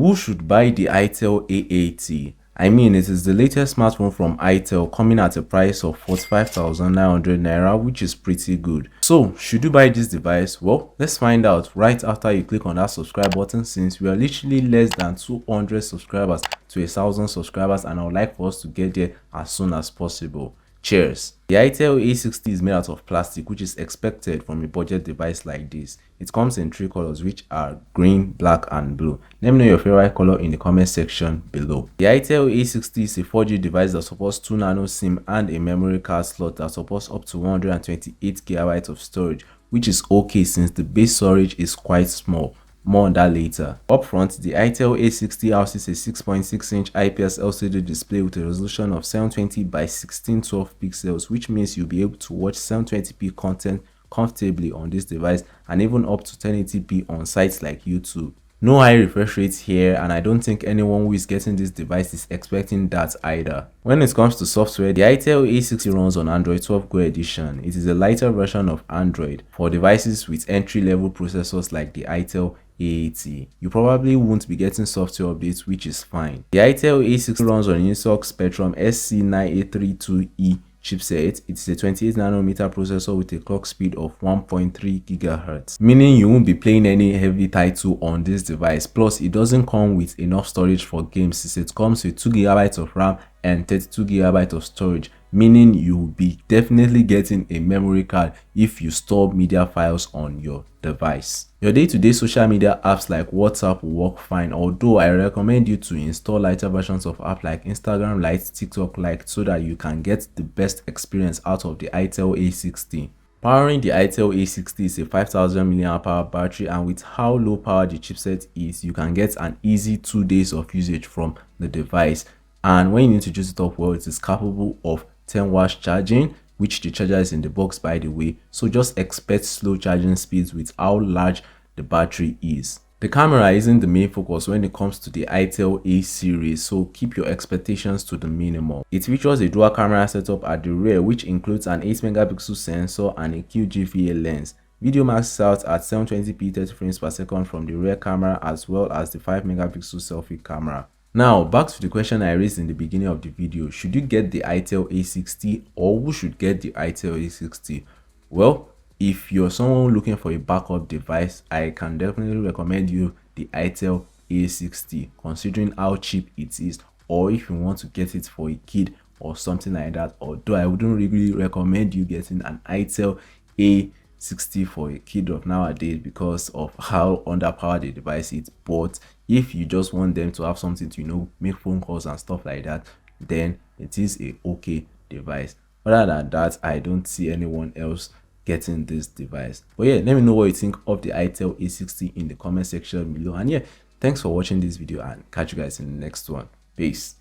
Who should buy the Itel A80? I mean, it is the latest smartphone from Itel, coming at a price of 45,900 naira, which is pretty good. So, should you buy this device? Well, let's find out right after you click on that subscribe button, since we are literally less than 200 subscribers to 1,000 subscribers, and I would like for us to get there as soon as possible. Cheers. The Itel A60 is made out of plastic, which is expected from a budget device like this. It comes in 3 colors, which are green, black, and blue. Let me know your favorite color in the comment section below. The Itel A60 is a 4G device that supports 2 nano SIM and a memory card slot that supports up to 128GB of storage, which is okay since the base storage is quite small. More on that later. Up front, the Itel A60 houses a 6.6-inch IPS LCD display with a resolution of 720 by 1612 pixels, which means you'll be able to watch 720p content comfortably on this device and even up to 1080p on sites like YouTube. No high refresh rates here, and I don't think anyone who is getting this device is expecting that either. When it comes to software, the Itel A60 runs on Android 12 Go edition. It is a lighter version of Android for devices with entry-level processors like the Itel A80. You probably won't be getting software updates, which is fine. The Itel A60 runs on Infinix Spectrum SC9832E chipset. It's a 28nm processor with a clock speed of 1.3 GHz, meaning you won't be playing any heavy title on this device. Plus, it doesn't come with enough storage for games, since it comes with 2GB of RAM and 32GB of storage, meaning you'll be definitely getting a memory card if you store media files on your device. Your day-to-day social media apps like WhatsApp will work fine, although I recommend you to install lighter versions of apps like Instagram Lite, TikTok Lite, so that you can get the best experience out of the Itel A60. Powering the Itel A60 is a 5000 mAh battery, and with how low power the chipset is, you can get an easy 2 days of usage from the device. And when you need to juice it up well, it is capable of 10 watts charging, which the charger is in the box, by the way. So just expect slow charging speeds with how large the battery is. The camera isn't the main focus when it comes to the Itel A series, so keep your expectations to the minimum. It features a dual camera setup at the rear, which includes an 8-megapixel sensor and a QGVA lens. Video maxes out at 720p 30 frames per second from the rear camera, as well as the 5-megapixel selfie camera. Now, back to the question I raised in the beginning of the video: should you get the Itel A60, or who should get the Itel A60? Well, if you're someone looking for a backup device, I can definitely recommend you the Itel A60, considering how cheap it is, or if you want to get it for a kid or something like that. Although I wouldn't really recommend you getting an Itel A60 for a kid of nowadays because of how underpowered the device is. But if you just want them to have something to, make phone calls and stuff like that, then it is a okay device. Other than that, I don't see anyone else getting this device. But yeah, let me know what you think of the Itel A60 in the comment section below. And yeah, thanks for watching this video, and catch you guys in the next one. Peace.